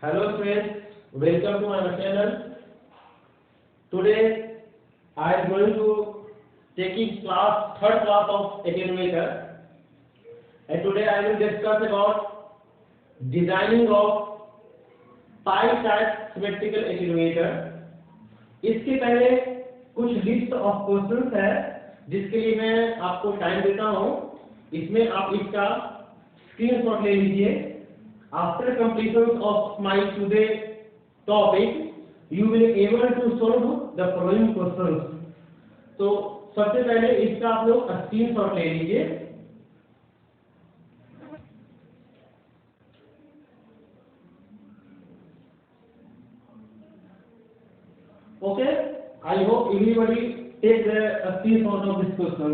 Hello friends, welcome to my channel. Today I am going to taking third class of attenuator, and today I will discuss about designing of pi-type symmetrical attenuator. इसके पहले कुछ list of questions है जिसके लिए मैं आपको time देता हूँ. इसमें आप इसका स्क्रीनशॉट ले लीजिए. After completion of my today topic, you will able to solve the following questions. तो सबसे पहले इसका आप लोग स्क्रीनशॉट ले लीजिए. Okay, I hope everybody take the screenshot of this question.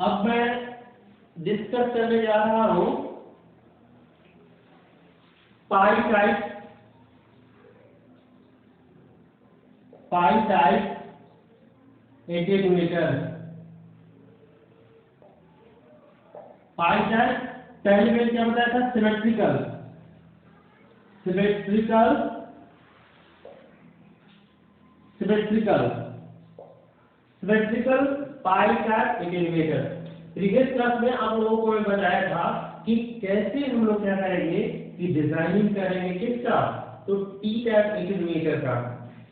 अब मैं डिस्कस करने जा रहा हूं पाई टाइप एटेन्यूएटर. पाई टाइप पहले मैंने क्या बताया था? सिमेट्रिकल पाई टाइप एटेन्यूएटर. प्रीवियस क्लास में आप लोगों को मैं बताया था कि कैसे हम लोग क्या करेंगे कि डिजाइनिंग करेंगे किसका? तो टी टाइप एटेन्यूएटर का.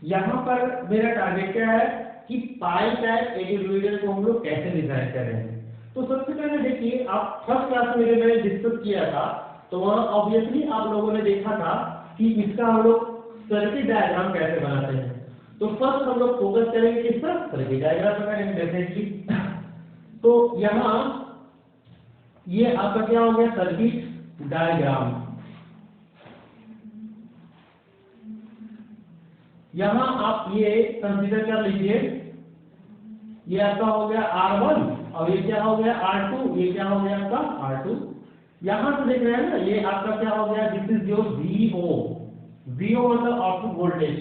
यहाँ पर मेरा टारगेट क्या है कि पाई टाइप एटेन्यूएटर को हम लोग कैसे डिजाइन करेंगे. तो सबसे पहले देखिए, आप फर्स्ट क्लास में मैंने डिस्कस किया था तो वहाँ ऑब्वियसली आप लोगों ने देखा था कि इसका हम लोग सर्किट डायग्राम कैसे बनाते हैं. तो फर्स्ट हम लोग फोकस करेंगे किस पर? सर्किट डायग्राम पर करेंगे डेफिनेटली. तो यहाँ ये आपका क्या हो गया? Circuit diagram. यहाँ आप ये कंसीडर कर लीजिए, ये आपका हो गया R1 और ये क्या हो गया? R2. ये क्या हो गया आपका? R2. यहाँ से देख रहे हैं ना, ये आपका क्या हो गया? दिस इज योर VO मतलब आउटपुट वोल्टेज.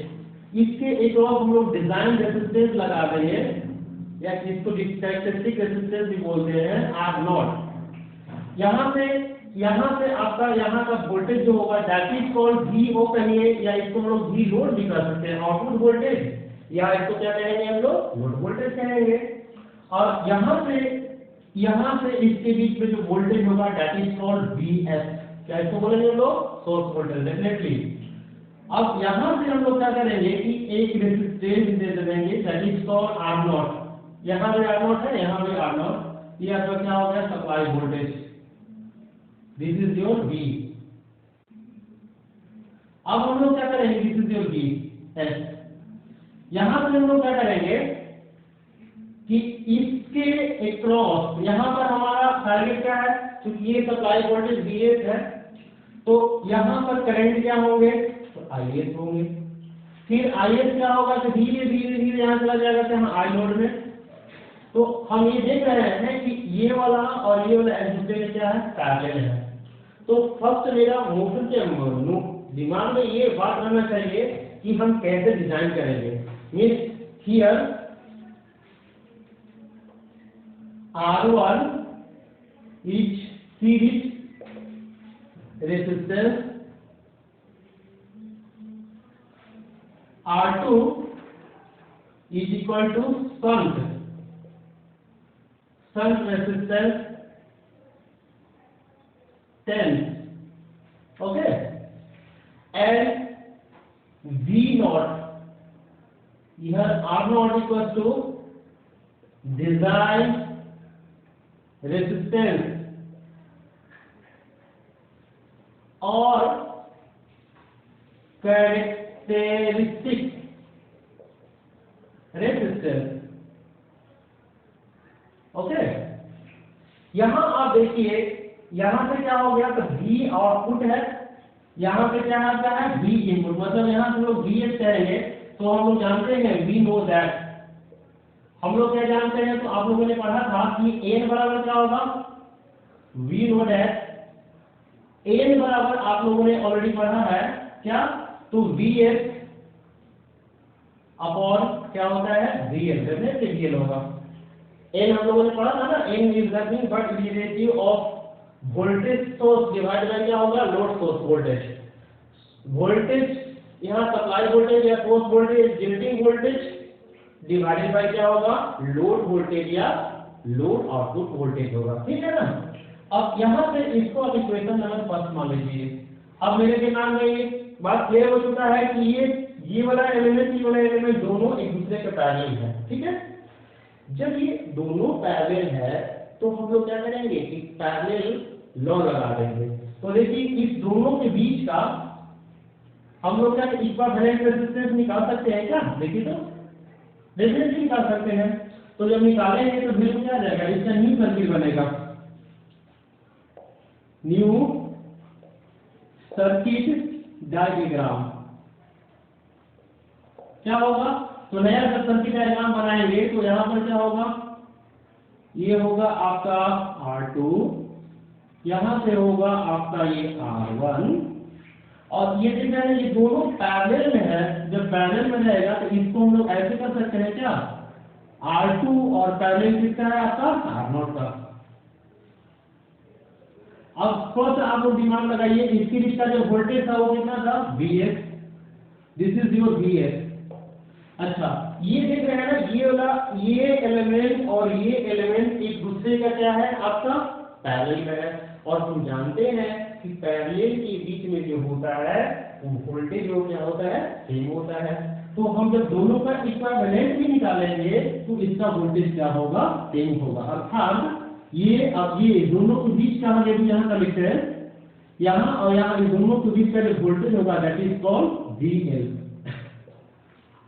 इसके एक और हम लोग डिजाइन रेजिस्टेंस लगा देंगे या इसको कैरेक्टरिस्टिक रेजिस्टेंस भी बोलते हैं, R0. यहाँ से आपका यहाँ का वोल्टेज जो होगा दैट इज कॉल्ड VO कहिए, या इसको हम लोग V लोड भी कर सकते हैं, आउटपुट वोल्टेज, या इसको क्या कहेंगे हम लोग? लोड वोल्टेज कहेंगे. और यहाँ से इसके बीच में जो वोल्टेज होगा दैट इज कॉल्ड VS. क्या इसको बोलेंगे हम लोग? Source voltage definitely. अब यहाँ से हम लोग क्या करेंगे कि एक रेजिस्टेंस दे देंगे दैट इज कॉल्ड R0. यहाँ पे R0 है, यहाँ पे R0. ये आपका क्या हो गया? Supply voltage. This is your V. अब हम लोग क्या करेंगे? This is your VS. यहाँ से हम लोग क्या करेंगे कि इसके अक्रॉस यहाँ पर हमारा टारगेट क्या है? क्योंकि ये सप्लाई वोल्टेज VS है तो यहाँ पर करंट क्या होंगे? तो IS होंगे. फिर IS क्या होगा? तो धीरे धीरे यहाँ चला जाएगा तो यहाँ I लोड में. तो हम ये देख रहे हैं कि ये वाला और ये वाला एक दूसरे में क्या है? पैरेलल है. तो फर्स्ट मेरा मोशन के दिमाग में ये बात रहना चाहिए कि हम कैसे डिजाइन करेंगे. Means here R1 is series resistance, R2 is equal to shunt resistance 10. Okay, and V0 here R0 equals to design resistance और characteristic resistance. ओके, यहाँ आप देखिए, यहाँ से क्या हो गया? तो V आउटपुट है, यहाँ पे क्या आता है? V input. मतलब यहाँ से लोग VS कहेंगे तो हम लोग जानते हैं वी नो दैट. हम लोग क्या जानते हैं? तो आप लोगों ने पढ़ा था कि n बराबर क्या होगा? We know that. n बराबर आप लोगों ने ऑलरेडी पढ़ा है क्या? तो VS अपॉन क्या होता है VL, डेफिनेटली VL होगा। N हम लोगों ने पढ़ा था ना, N is nothing but derivative of voltage source divide by क्या होगा, लोड सोर्स वोल्टेज। वोल्टेज यहाँ सप्लाई वोल्टेज या source voltage generating voltage divided by क्या होगा, लोड वोल्टेज या लोड आउटपुट वोल्टेज होगा, ठीक है ना। अब यहाँ से इसको आप इक्वेशन नंबर फर्स्ट मान लीजिए। अब मेरे दिमाग में ये बात क्लियर हो चुका है कि ये वाला एलिमेंट दोनों एक दूसरे के पैरेलल है, ठीक है। जब ये दोनों पैरेलल है तो हम लोग क्या करेंगे कि पैरेलल लॉ लगा देंगे। तो देखिए इस दोनों के बीच का हम लोग क्या इक्विवेलेंट रेजिस्टेंस निकाल सकते हैं क्या, देखिए तो डेफिनेटली निकाल सकते हैं। तो जब निकालेंगे तो फिर क्या आ जाएगा, इसका न्यू सर्किट बनेगा, न्यू सर्किट डायग्राम क्या होगा। तो नया जब सर्किट डायग्राम बनाएंगे तो यहाँ पर क्या होगा, ये होगा आपका R2, यहाँ से होगा आपका ये R1, और ये देखा है ये दोनों पैरेलल में है। जब पैरेलल में रहेगा तो इसको हम लोग ऐसे कर सकते हैं क्या, R2 और पैरेलल किसका है आपका R0 का। अब फर्स्ट आप लोग दिमाग लगाइए, इसके बीच का जो वोल्टेज था वो कितना था VS, this is your VS। अच्छा ये देख रहे हैं ना, ये वाला ये एलिमेंट और ये एलिमेंट एक दूसरे का क्या है आपका पैरेलल में है, और हम जानते हैं कि पैरेलल के बीच में जो होता है वो वोल्टेज जो क्या होता है सेम होता है। तो हम जब दोनों का इक्विवेलेंट भी निकालेंगे तो इसका वोल्टेज क्या होगा, सेम होगा। अर्थात ये अब ये दोनों के बीच का हम यदि यहाँ का लिखते हैं, यहाँ और यहाँ इन दोनों के बीच का जो वोल्टेज होगा दैट इज कॉल्ड VL।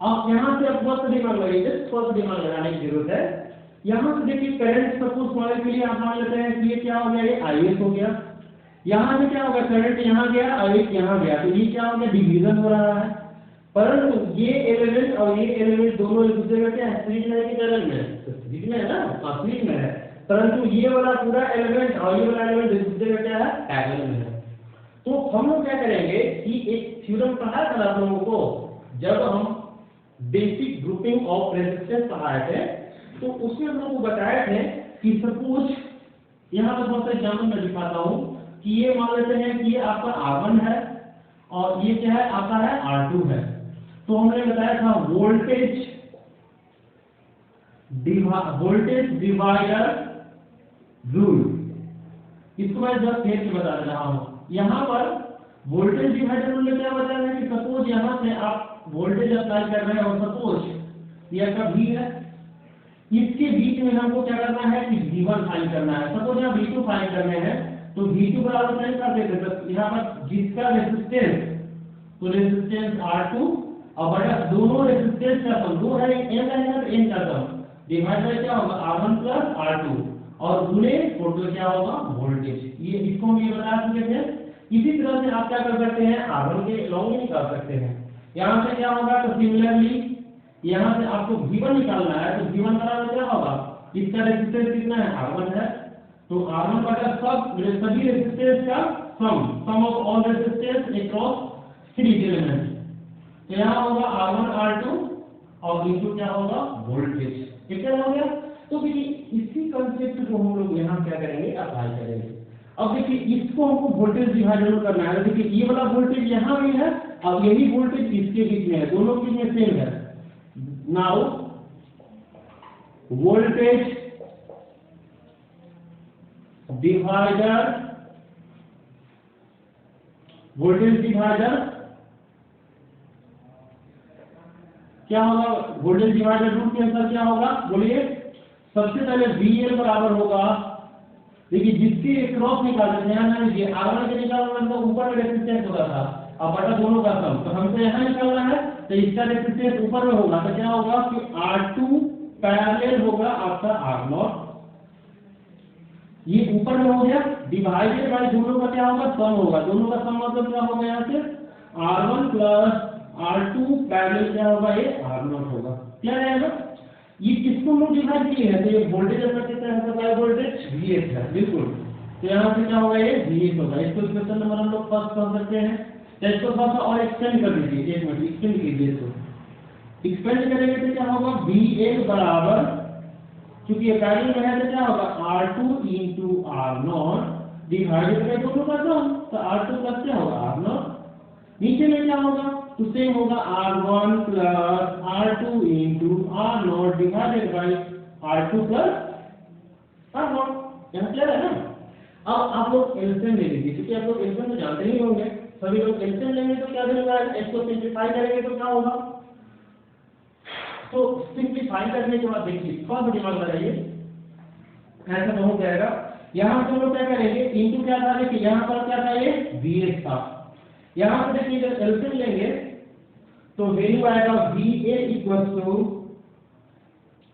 अब यहाँ से अब बहुत दिमाग लगाइए, बहुत दिमाग लगाने की जरूरत है। यहाँ से देखिए करंट सपोज मान के लिए आप मान लेते हैं कि ये क्या हो गया, ये IS हो गया। यहाँ से क्या होगा, करंट यहाँ गया और एक यहाँ गया, तो ये क्या हो गया, डिवीजन हो रहा है। परंतु ये एलिमेंट और ये एलिमेंट दोनों एक दूसरे में क्या है, सीरीज में है कि पैरेलल में, तो सीरीज में है ना, हाँ सीरीज में है। परंतु ये वाला पूरा एलिमेंट और ये वाला एलिमेंट एक दूसरे में क्या है, पैरेलल में है। तो हम लोग क्या करेंगे कि एक थ्योरम पढ़ा था आप लोगों को जब हम बेसिक ग्रुपिंग ऑफ रेजिस्टेंस पढ़ाए थे, तो उसमें हम लोग को बताए थे कि सपोज यहाँ पर बहुत एग्जाम्पल मैं दिखाता हूँ कि ये मान लेते हैं कि ये आपका R1 है और ये क्या है आपका है R2 है। तो हमने बताया था वोल्टेज डिवाइडर रूल, इसको मैं जस्ट फेर के बता रहा हूँ। यहाँ पर वोल्टेज डिवाइडर रूल क्या बताया है कि सपोज यहाँ से आप वोल्टेज अप्लाई कर रहे हैं और सपोज ये आपका V है, इसके बीच में हमको क्या करना है कि V1 फाइंड करना है। सपोज यहाँ V2 फाइंड करने हैं तो V2 बराबर क्या कर देते हैं, तो यहाँ पर जिसका रेजिस्टेंस, तो रेजिस्टेंस R2 और बटा दोनों रेजिस्टेंस का सम, दो है n रहेगा तो n का सम डिवाइड बाय क्या होगा R1 प्लस R2 और गुणे टोटल क्या होगा वोल्टेज। ये इसको हम ये बता चुके थे। इसी तरह से आप क्या कर सकते हैं, R1 के लॉन्ग में निकाल सकते हैं। यहाँ से क्या होगा, तो सिमिलरली यहाँ से आपको V1 निकालना है, तो V1 बराबर क्या होगा, इसका रेजिस्टेंस कितना है R1 है, तो R1 बटा सभी रेजिस्टेंस का sum of all resistance across series element. तो यहाँ होगा R1 R2 और इनटू क्या होगा वोल्टेज, ठीक है हो गया। तो देखिए इसी कंसेप्ट को हम लोग यहाँ क्या करेंगे, अप्लाई करेंगे। अब देखिए इसको हमको वोल्टेज डिवाइडर करना है। देखिए ये वाला वोल्टेज यहाँ भी है और यही वोल्टेज इसके बीच में है, दोनों के बीच में सेम है। नाउ वोल्टेज डिवाइडर क्या होगा, वोल्टेज डिवाइडर रूल के अंदर क्या होगा बोलिए। सबसे पहले VL बराबर होगा, देखिए जिसके क्रॉस निकालते थे ना, ये R1 के निकालना तो ऊपर में रेजिस्टेंस होता था और बटा दोनों का सम, तो हमको यहाँ निकालना है तो इसका रेजिस्टेंस ऊपर में होगा, तो क्या होगा कि R2 पैरेलल होगा आपका R0, ये ऊपर में हो गया, डिवाइडेड बाय दोनों का क्या होगा सम होगा, दोनों का सम मतलब क्या होगा यहाँ से R1 प्लस R2 पैरेलल क्या होगा ये R0 होगा। क्या रहेगा, ये किसको हम डिवाइड किए हैं, तो ये वोल्टेज अपना कितना है, सप्लाई वोल्टेज VS है बिल्कुल। तो यहाँ से क्या होगा ये VS होगा। इसको क्वेश्चन नंबर हम लोग फर्स्ट कर सकते हैं। तो इसको थोड़ा सा और एक्सटेंड कर दीजिए, एक मिनट एक्सटेंड कीजिए इसको। एक्सपेंड करेंगे तो क्या होगा, Vn बराबर, क्योंकि ये पैरेलल में है तो क्या होगा R2 into R0 divided bye दोनों का सम, तो R2 प्लस क्या होगा R0। नीचे में क्या होगा, तो सेम होगा R1 plus R2 into R0 divided bye R2 plus R0। यहाँ क्लियर है ना। अब आप लोग एलसीएम ले लीजिए, क्योंकि आप लोग एलसीएम तो जानते ही होंगे, सभी लोग एलसीएम लेंगे तो क्या मिलेगा, इसको सिंपलीफाई करेंगे तो क्या होगा। तो सिंपलीफाई करने के बाद देखिए थोड़ा सा दिमाग लगाइए, ऐसा तो हो जाएगा। यहाँ पे हम लोग क्या करेंगे, इनटू क्या था, देखिए यहाँ पर क्या था, ये Vs था। यहाँ पर देखिए जब एलसीएम लेंगे तो वैल्यू आएगा Va equal to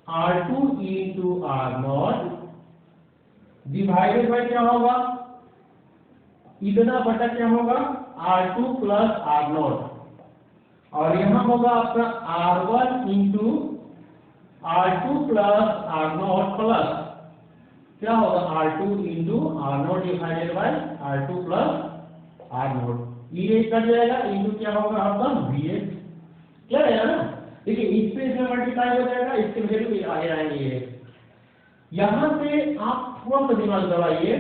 R2 into R0 divided by क्या होगा, इतना बटा क्या होगा R2 प्लस R0, और यहाँ होगा आपका R1 into R2 plus R0 plus क्या होगा R2 into R0 divided bye R2 plus R0, ये कट जाएगा, इंटू क्या होगा आपका Vs। क्या है ना, देखिए इस पे इसमें मल्टीप्लाई हो जाएगा, इसके वैल्यू भी आगे आएंगे। यहाँ से आप थोड़ा सा दिमाग दबाइए,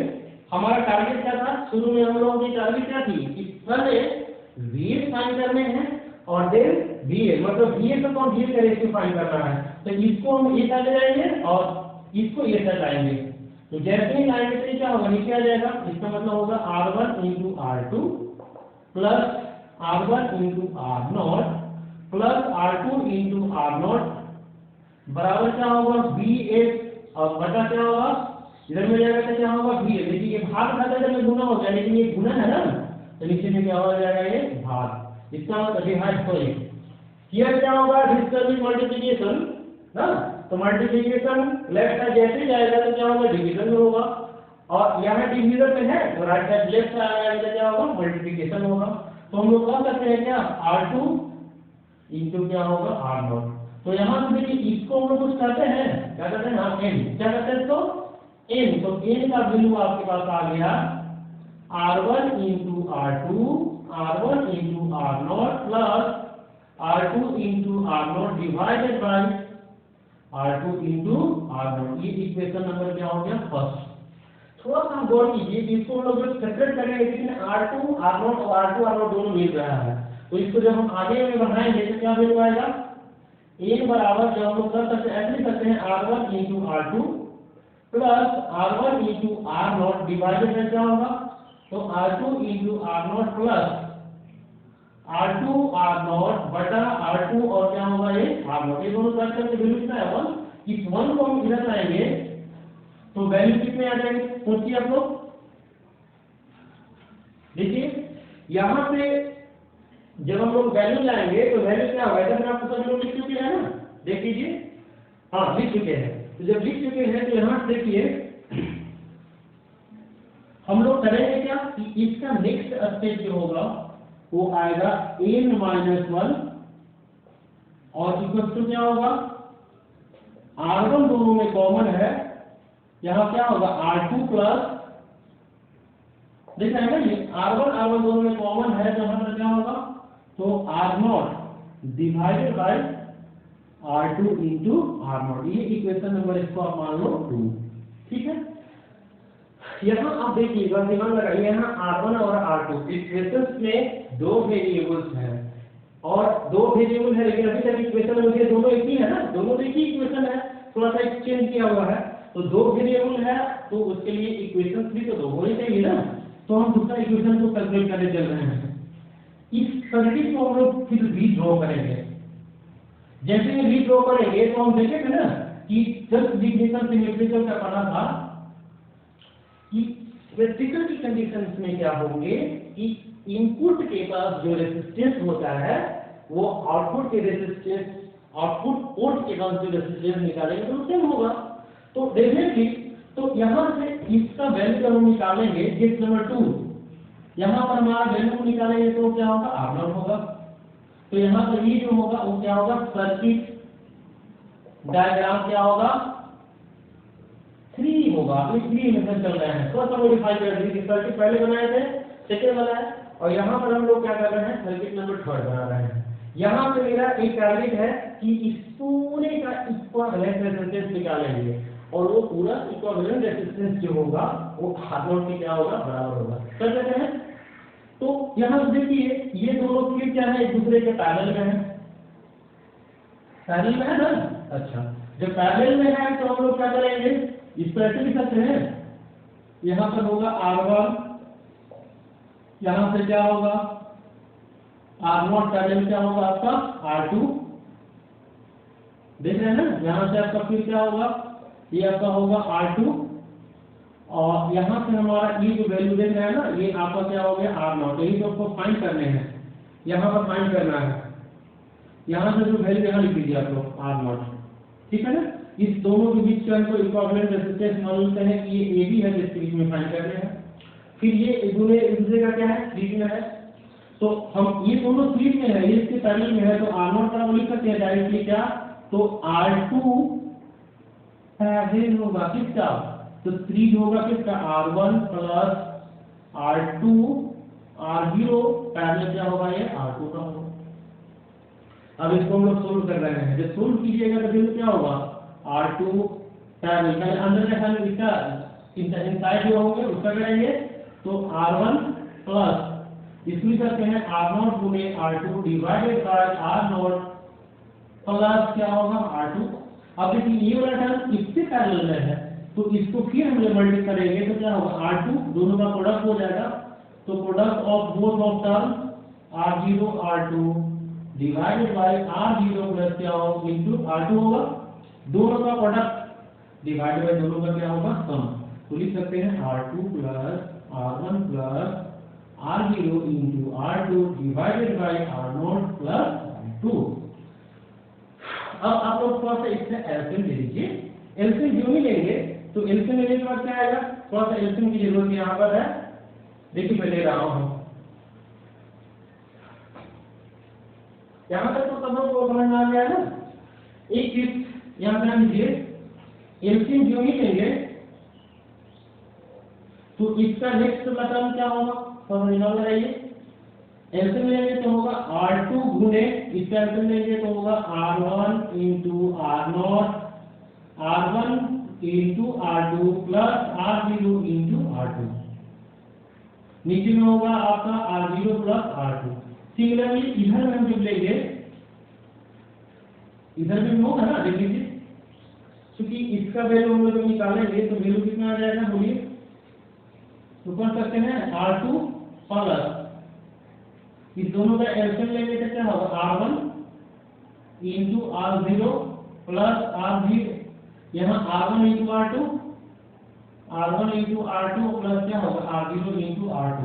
हमारा टारगेट क्या था, शुरू में हम लोगों की टारगेट क्या थी कि पहले Vs फाइंड करने हैं और देन Vs, मतलब Vs को हम Vs का रेशियो फाइंड करना है, तो इसको हम ये साइड ले जाएंगे और इसको ये साइड लाएंगे। तो जैसे ही लाएंगे तो क्या होगा, नीचे आ जाएगा, इसका मतलब होगा R1 into R2 plus R1 into R0 plus R2 into R0 बराबर क्या होगा Vs, और बटा क्या होगा, इधर में जाएगा तो क्या होगा Vs। देखिए ये भाग खाता है तो गुना हो जाएगा, लेकिन ये गुना है ना, तो नीचे में क्या हो जाएगा, ये भाग, इसका मतलब डिवाइड सॉरी किया क्या होगा, डिस्कस मल्टीप्लिकेशन ना, तो मल्टीप्लिकेशन लेफ्ट साइड जैसे जाएगा तो क्या होगा डिवीजन में होगा, और यहाँ डिवीजन में है तो राइट साइड लेफ्ट साइड आएगा तो क्या होगा मल्टीप्लिकेशन होगा। तो हम लोग कह सकते हैं क्या R2 इंटू क्या होगा R0। तो यहाँ से देखिए इसको हम लोग कुछ करते हैं, क्या करते हैं, हाँ n, क्या करते हैं तो n, तो n का वैल्यू आपके पास आ गया R1 into R2 R1 into R0 plus R2 into R0 divided bye R2 into R0। ये इक्वेशन नंबर क्या हो गया फर्स्ट। थोड़ा सा गौर कीजिए, इसको हम लोग सेपरेट करेंगे, लेकिन R2 R0 और R2 R0 दोनों मिल रहा है, तो इसको जब हम आगे में बढ़ाएंगे तो क्या वैल्यू आएगा, n बराबर जब हम लोग कर सकते हैं ऐसे करते हैं R1 into R2 plus R1 into R0 divided by क्या होगा, तो R2 into R0 plus R2 R0 बटा R2 और क्या होगा ये R0, ये दोनों काट करके वैल्यू कितना है 1। इस 1 को हम इधर लाएंगे तो वैल्यू कितने आ जाएंगे, सोचिए आप लोग। देखिए यहाँ पे जब हम लोग वैल्यू लाएंगे तो वैल्यू क्या होगा, इधर आपको सभी लोग लिख चुके हैं ना, देख लीजिए, हाँ लिख चुके हैं। तो जब लिख चुके हैं तो यहाँ देखिए हम लोग करेंगे क्या कि इसका नेक्स्ट स्टेप जो होगा वो आएगा n-1 और इक्वल टू क्या होगा, R1 दोनों में कॉमन है, यहाँ क्या होगा R2 प्लस, देखा है ना ये R1 दोनों में कॉमन है, तो यहाँ पर क्या होगा, तो R0 divided bye R2 into R0, ये इक्वेशन नंबर इसको आप मान लो 2, ठीक है। यहाँ आप देखिएगा, ध्यान लगाइए, यहाँ R1 और R2 इक्वेशंस में दो वेरिएबल्स हैं और दो वेरिएबल है, लेकिन अभी तक इक्वेशन में दोनों एक ही है ना, दोनों एक ही इक्वेशन है, थोड़ा सा चेंज किया हुआ है, तो दो वेरिएबल है तो उसके लिए इक्वेशंस भी तो दो होनी चाहिए ना। तो हम दूसरा इक्वेशन को कैलकुलेट करने चल रहे हैं, इस सर्किट को हम लोग फिर रीड्रॉ करेंगे। जैसे ही रीड्रॉ करेंगे तो हम देखेंगे ना कि जब डिफिनेशन सिमेट्रिकल का पढ़ा था कि सिमेट्रिकल की कंडीशंस में क्या होंगे कि इनपुट के पास जो रेजिस्टेंस होता है वो आउटपुट के रेजिस्टेंस, आउटपुट पोर्ट के पास जो रेजिस्टेंस निकालेंगे तो सेम होगा। तो डेफिनेटली तो यहाँ से इसका वैल्यू हम निकालेंगे, केस नंबर 2 यहाँ पर हमारा वैल्यू निकालेंगे तो क्या होगा R0 होगा। तो यहाँ पर ये जो होगा वो क्या होगा, सर्किट डायग्राम क्या होगा 3 होगा, अभी 3 में चल रहे हैं, थोड़ा सा मॉडिफाई कर दीजिए, सर्किट पहले बनाए थे सेकंड बनाया, और यहाँ पर हम लोग क्या कर रहे हैं, सर्किट नंबर 3 बना रहे हैं। यहाँ पे मेरा एक टारगेट है कि इस पूरे का इक्विवेलेंट रेजिस्टेंस निकालेंगे और वो पूरा इक्विवेलेंट रेजिस्टेंस जो होगा वो R0 के क्या होगा, बराबर होगा। कर देते हैं। तो यहाँ देखिए ये दोनों फील्ड क्या है, एक दूसरे के पैरेलल में है। पैरेलल में है ना? अच्छा, जब पैरेलल में है तो हम लोग क्या करेंगे, इसको ऐसे लिख सकते हैं, यहाँ पर होगा R1, यहाँ से क्या होगा R0 पैरेलल क्या होगा आपका R2, देख रहे हैं ना? यहाँ से आपका फिर क्या होगा, ये आपका होगा R2 और यहाँ से हमारा ये जो वैल्यू देख रहे हैं ना, ये आपका क्या हो गया R0। यही तो आपको फाइंड करने हैं, यहाँ पर फाइंड करना है। यहाँ से जो वैल्यू यहाँ लिख दीजिए आप लोग R0, ठीक है ना? इस दोनों के बीच का हमको इक्विवेलेंट रेजिस्टेंस मालूम करना है कि ये AB है जिसके बीच में फाइंड करने हैं। फिर ये दोनों एक दूसरे का क्या है, सीरीज में है, तो हम ये दोनों सीरीज में है, ये इसके पैरेलल में है, तो R0 का लिख सकते हैं डायरेक्टली क्या, तो R2 पैरेलल होगा किसका, तो सीरीज होगा किसका R1 plus R2 R0 parallel क्या होगा, ये R2 का होगा। अब इसको हम लोग सोल्व कर रहे हैं, जब सोल्व कीजिएगा तो फिर क्या होगा R2 पैरेलल का अंदर का वैल्यू इसका इनसाइड जो होंगे उसका करेंगे, तो R1 प्लस इसमें करते हैं R0 गुने R2 divided by R0 plus क्या होगा R2। अब देखिए ये वाला टर्म इससे पैरेलल में है, तो इसको फिर हम जब मल्टीप्लाई करेंगे तो क्या होगा R2, दोनों का प्रोडक्ट हो जाएगा, तो product of both of term R0 R2 divided by R0 plus क्या होगा इनटू R2 होगा, दोनों का प्रोडक्ट डिवाइडेड बाय दोनों का क्या होगा सम। तो लिख सकते हैं R2 plus R1 plus R0 into R2 divided by R0 plus R2। अब आप लोग थोड़ा सा इससे एलसीएम ले लीजिए, एलसीएम जो ही लेंगे तो एलसीएम लेने के बाद क्या आएगा, थोड़ा सा एलसीएम की जरूरत यहाँ पर है, देखिए मैं ले रहा हूँ। यहाँ तक तो सब लोग को समझ में आ गया है ना। एक चीज यहाँ ध्यान दीजिए, एलसीएम जो ही लेंगे तो इसका नेक्स्ट टर्म क्या होगा, थोड़ा निकाल लगाइए। एलसीएम लेंगे तो होगा R2 गुने इसका एलसीएम लेंगे तो होगा R1 into R0 R1 into R2 plus R0 into R2, नीचे में होगा आपका R0 प्लस R2। सिमिलरली इधर में हम जब लेंगे, इधर भी होगा ना, देख लीजिए, क्योंकि इसका वैल्यू हम लोग निकालेंगे तो वैल्यू कितना आ जाएगा बोलिए, तो कर सकते हैं R2 प्लस इस दोनों का एलसीएम लेंगे तो क्या होगा R1 into R0 plus R0, यहाँ R1 इंटू R2 प्लस क्या होगा R0 into R2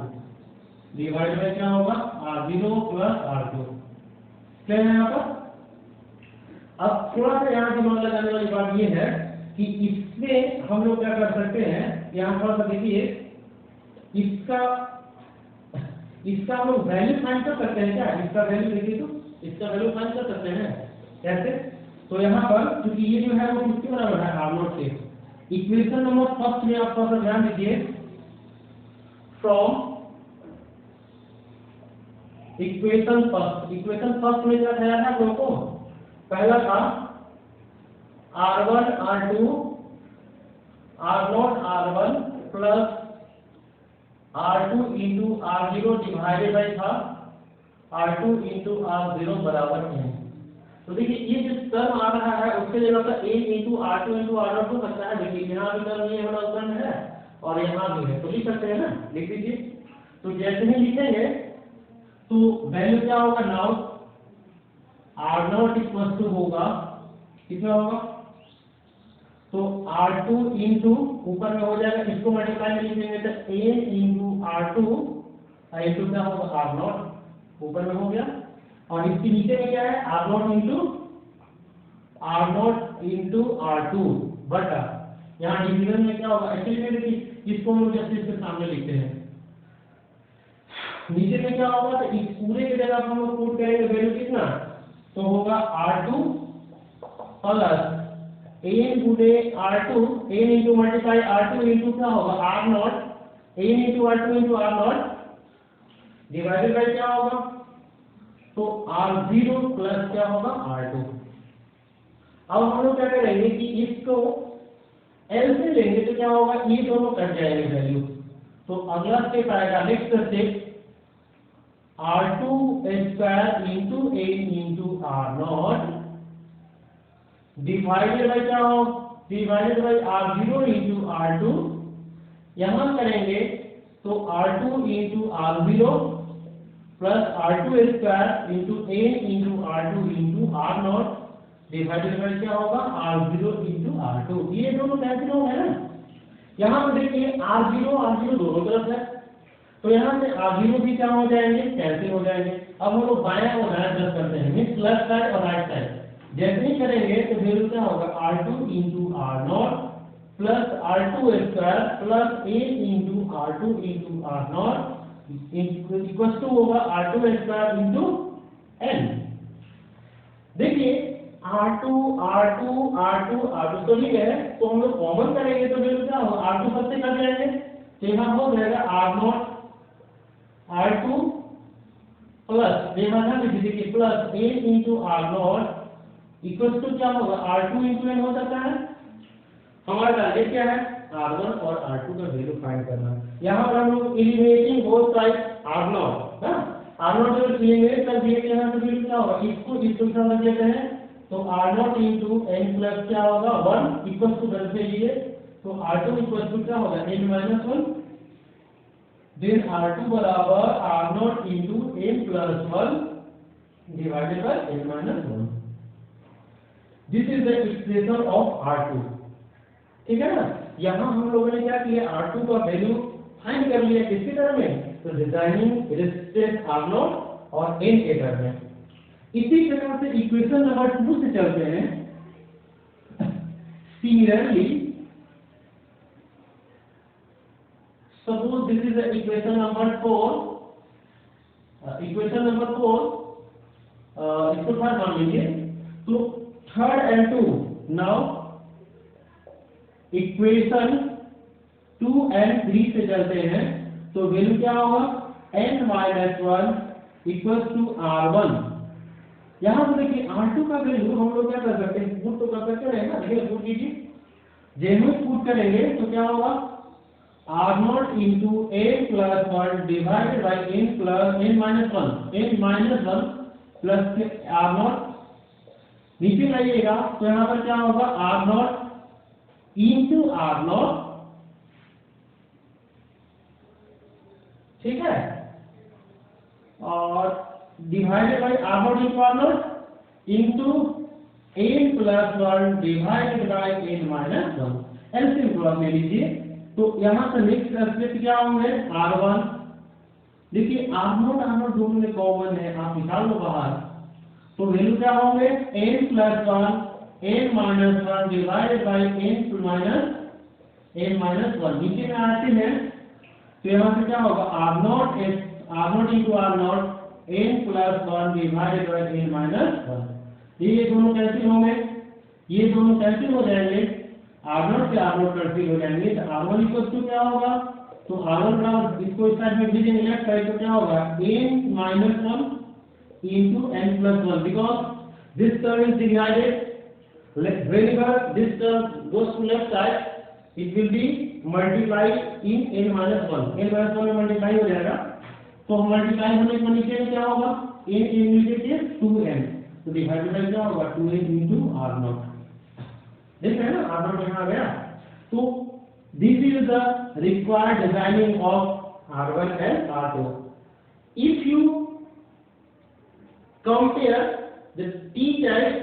divide by क्या होगा R0 प्लस R2। क्या है यहाँ पर? अब थोड़ा सा यहाँ की मान लगाने वाली बात ये है कि इसमें हम लोग क्या कर सकते हैं, यहाँ थोड़ा सा देखिए, इसका हम लोग वैल्यू फाइंड कर सकते हैं क्या, इसका वैल्यू देखिए तो इसका वैल्यू फाइंड कर सकते हैं कैसे, तो यहाँ पर क्योंकि ये जो है वो किसके बराबर है R0 से, इक्वेशन नंबर फर्स्ट में आप थोड़ा ध्यान दीजिए, फ्रॉम इक्वेशन फर्स्ट में क्या था आप लोगों को, पहला था R1 R2 R0 R1 plus R2 into R0 divided by था R2 इंटू R0 बराबर है। तो देखिए ये जो टर्म आ रहा है उसके जगह पर A into R2 into R0 हो सकता है, देखिए यहाँ भी टर्म ये वाला टर्म है और यहाँ भी है, तो लिख सकते हैं ना, लिख दीजिए। तो जैसे ही लिखेंगे तो वैल्यू क्या होगा, नाउ R0 इक्वल टू होगा कितना होगा, तो R2 इंटू ऊपर में हो जाएगा, इसको मल्टीप्लाई में लिखेंगे तो A इंटू R2 इंटू क्या होगा R0 ऊपर में हो गया, और इसके नीचे में क्या है R0 इंटू R2 बटा यहाँ डिवीजन में क्या होगा, एक्चुअली में देखिए इसको हम जैसे इसके सामने लिखते हैं, नीचे में क्या होगा, तो इस पूरे की जगह हम लोग पुट करेंगे वैल्यू कितना, तो होगा R2 प्लस n गुणे R2 n into multiply R2 into क्या होगा R0 n into R2 into R0, divided by क्या होगा, तो R0 प्लस क्या होगा R2। अब हम लोग क्या करेंगे कि इसको L से लेंगे तो क्या होगा, ये दोनों कट जाएंगे वैल्यू। तो अगला स्टेप आएगा, next step R2 square into n into R0 divided by क्या हो, divided by R0 into R2। यहां करेंगे तो R2 into R0 plus R2 square into n into R2 into R0 divided by क्या होगा, R0 इंटू R2। ये दोनों cancel हो गए ना। यहाँ पे देखिए R0 दोनों तरफ है, तो यहाँ से R0 भी क्या हो जाएंगे, कैंसिल हो जाएंगे। अब हम लोग बायां और दायां तरफ करते हैं, मींस लेफ्ट साइड और राइट साइड। जैसे ही करेंगे तो वैल्यू क्या होगा, R2 into R0 plus R2 square plus a into R2 into R0 equal to होगा R2 स्क्वायर इंटू n। देखिए R2 तो नहीं है, तो हम लोग कॉमन करेंगे तो वैल्यू क्या होगा, R2 सबसे कट जाएंगे, तो यहाँ हो जाएगा R0 R2 प्लस देखिए plus a into R0 equal to क्या होगा, R2 इंटू n हो जाता है। हमारा टारगेट क्या है, R1 और R2 का वैल्यू फाइंड करना। यहाँ पर हम लोग एलिमिनेटिंग बोथ साइड R0 ना, R0 जो एलिमिनेट कर दिए, यहाँ से वैल्यू क्या होगा, इसको इस सूत्र में देते हैं तो R0 इंटू n प्लस क्या होगा 1 इक्वल टू कर दीजिए, तो R2 इक्वल टू क्या होगा n माइनस 1, देन R2 बराबर R0 into n plus 1 divided by n minus 1। This is the expression of R2। ठीक है ना। यहाँ हम लोगों ने क्या किया, R2 का वैल्यू फाइंड कर लिया किसकी टर्म में, तो डिजाइनिंग रेजिस्टेंस R0 और n के टर्म में। इसी प्रकार से इक्वेशन नंबर 2 से चलते हैं। Similarly suppose this is the equation number 4, equation number 4 इसको थर्ड मान लीजिए, तो third and 2 now equation 2 and 3 से चलते हैं, तो वैल्यू क्या होगा, n minus 1 equal to R1। यहाँ पर देखिए R2 का वैल्यू हम लोग क्या कर सकते हैं, पुट तो कर सकते हैं ना, देखिए पुट कीजिए, जैसे पुट करेंगे तो क्या होगा, R0 into n plus 1 divided by n plus n minus 1 plus R0 नीचे लाइएगा तो यहाँ पर क्या होगा, R0 इंटू R0, ठीक है, और divided by R0 into R0 into n plus 1 divided by n minus 1। LCM cross ले लीजिए, तो यहाँ से नेक्स्ट एस्पेक्ट क्या होंगे, R1। देखिए R0 दोनों में कॉमन है, आप निकाल लो बाहर, तो वैल्यू क्या होंगे, n plus 1 n minus 1 divided by n minus 1। नीचे में आते हैं तो यहाँ से क्या होगा, R0 into R0 n plus 1 divided by n minus 1। ये दोनों कैंसिल होंगे, ये दोनों कैंसिल हो जाएंगे, R0 से R0 कैंसिल हो जाएंगे, तो R1 इक्वल टू क्या होगा, तो R1 बराबर इसको इस साइड में भेजेंगे लेफ्ट साइड, तो क्या होगा n minus 1 into n plus 1, because this term is divided, whenever this term goes to left side it will be multiplied in n minus 1, n minus 1 में मल्टीप्लाई हो जाएगा, तो मल्टीप्लाई होने पर नीचे में क्या होगा, n इमीडिएट 2n, तो डिवाइडेड बाय क्या होगा 2n into R0। देख रहे हैं ना, R0 यहाँ आ गया। तो this is the required designing of R1 and R2। if you compare the T-type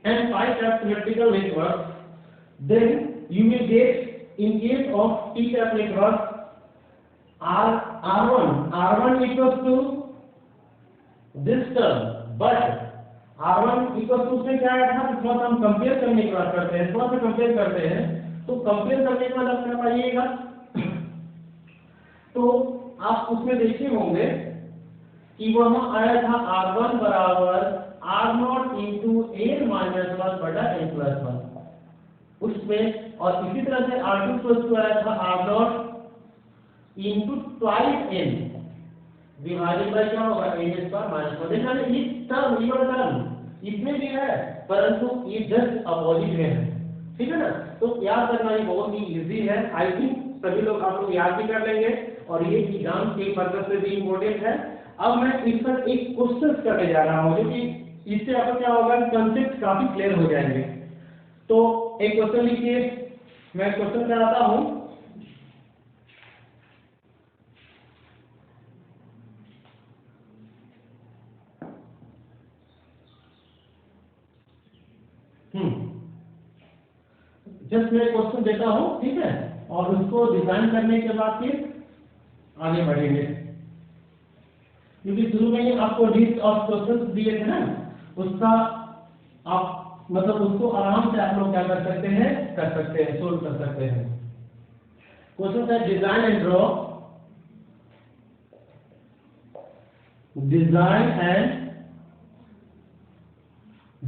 and pi-type symmetrical network, then you will get, in case of T-type network, R1 equals to this term, but R1 equals to उसमें क्या आया था, थोड़ा सा हम compare करने की बात करते हैं, थोड़ा सा कंपेयर करते हैं, तो कंपेयर करने के बाद आप क्या पाइएगा, तो आप उसमें देखे होंगे कि वहां आया था R1 बराबर R0 इंटू n माइनस 1 बटा n प्लस 1 उसमें, और इसी तरह से R2 प्लस 2 आया था R0 इंटू ट्वाइस n विभाजित बाय क्या होगा n स्क्वायर माइनस 1। देखा ये टर्म इवन टर्म इसमें भी है परंतु ये जस्ट अपोजिट में है, ठीक है ना। तो याद करना ये बहुत ही इजी है, आई थिंक सभी लोग आप लोग याद भी कर लेंगे और ये एग्जाम के पर्पस से भी इम्पोर्टेंट है। अब मैं इस पर एक क्वेश्चन करने जा रहा हूँ, जो कि इससे आपको क्या होगा कंसेप्ट काफी क्लियर हो जाएंगे। तो एक क्वेश्चन लिखिए, मैं क्वेश्चन कराता हूँ। जस्ट मैं क्वेश्चन देता हूँ, ठीक है, और उसको डिजाइन करने के बाद फिर आगे बढ़ेंगे, क्योंकि शुरू में ही आपको लिस्ट ऑफ क्वेश्चंस दिए थे ना, उसका आप मतलब उसको आराम से आप लोग क्या कर सकते हैं सोल्व कर सकते हैं। क्वेश्चन है design and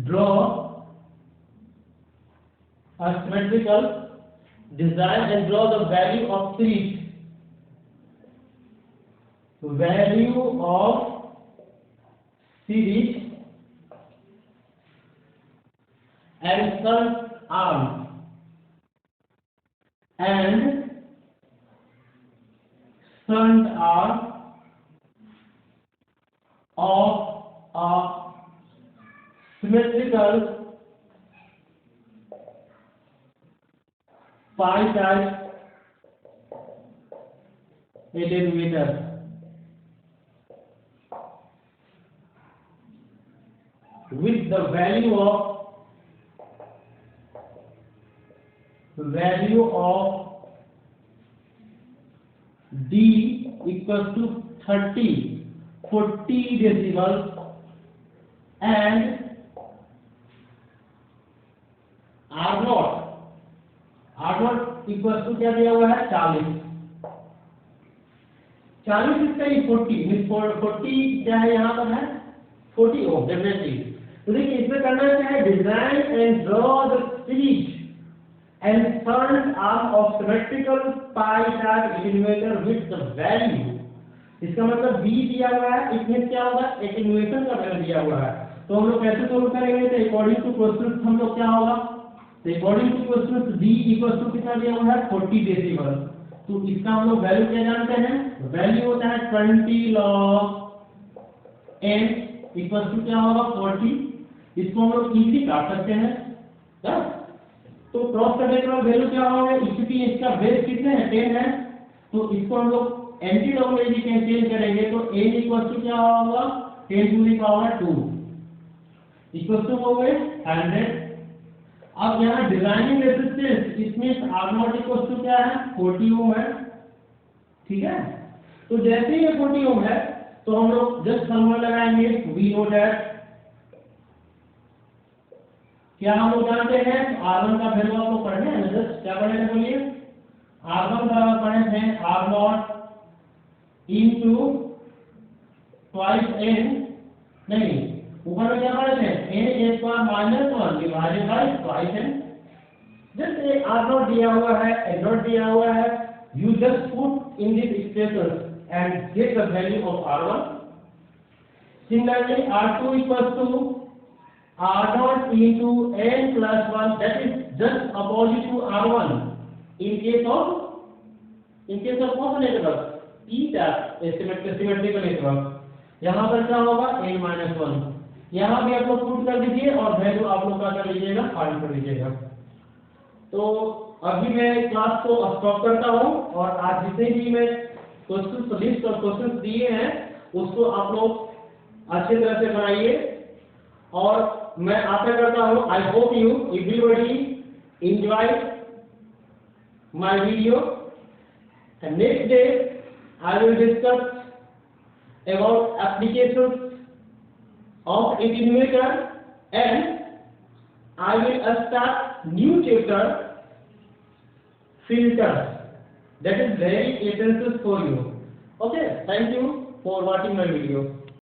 draw a symmetrical design and draw the value of series and front arm of a symmetrical pie-type attenuator with the value of D equals to 40 decibels and R0 equal to क्या दिया हुआ है 40 इसका ही 40 क्या है यहाँ पर है 40 ओम डेफिनेटली। तो देखिए इसमें करना क्या है, design and draw the series and front arm of symmetrical pie chart attenuator with the value. इसका मतलब b दिया हुआ है, इसमें क्या होगा एटेन्यूएशन का वैल्यू दिया हुआ है। तो हम लोग कैसे सोल्व करेंगे, तो अकॉर्डिंग टू क्वेश्चन हम लोग क्या होगा, तो according to question d equal to कितना दिया हुआ है 40 डेसिबल। तो इसका हम लोग वैल्यू क्या जानते हैं, वैल्यू होता है 20 log n इक्वल टू क्या होगा 40। इसको हम लोग इजीली काट सकते हैं क्या? तो क्रॉस करने के बाद वैल्यू क्या होगा, क्योंकि इसका बेस कितने है 10 है, तो इसको हम लोग एंटी लॉगरिथमिक चेंज करेंगे तो n इक्वल टू क्या होगा 10 to the power 2 equal to हो गए 100। अब यहाँ डिजाइनिंग रेजिस्टेंस इसमें R0 इक्वल टू क्या है 40 ओम है, ठीक है। तो जैसे ही ये 40 ओम है तो हम लोग जस्ट फॉर्मूला लगाएंगे V0 डैश। क्या हम लोग जानते हैं R1 का वैल्यू आपको पढ़ने हैं, जस्ट क्या पढ़े थे बोलिए, R1 बराबर पढ़े थे R0 into twice n, नहीं ऊपर में क्या पढ़े थे n square minus 1 divided by twice n। जैसे R0 दिया हुआ है n0 दिया हुआ है, you just put in this expression and get the value of R1. Similarly R2 equals to R0 into n plus 1, that is just opposite to R1 in case of what network eta symmetrical network। यहाँ पर क्या होगा n minus 1, यहाँ भी आप लोग put कर दीजिए और वैल्यू आप लोग का कर लीजिएगा फाइंड कर लीजिएगा। तो अभी मैं क्लास को स्टॉप करता हूँ और आज जितने भी मैं क्वेश्चन लिस्ट और क्वेश्चन दिए हैं उसको आप लोग अच्छे तरह से बनाइए और मैं आशा करता हूँ I hope you everybody enjoy my video. Next day I will discuss about applications of attenuator and I will start new chapter filters, that is very essential for you. Okay, thank you for watching my video.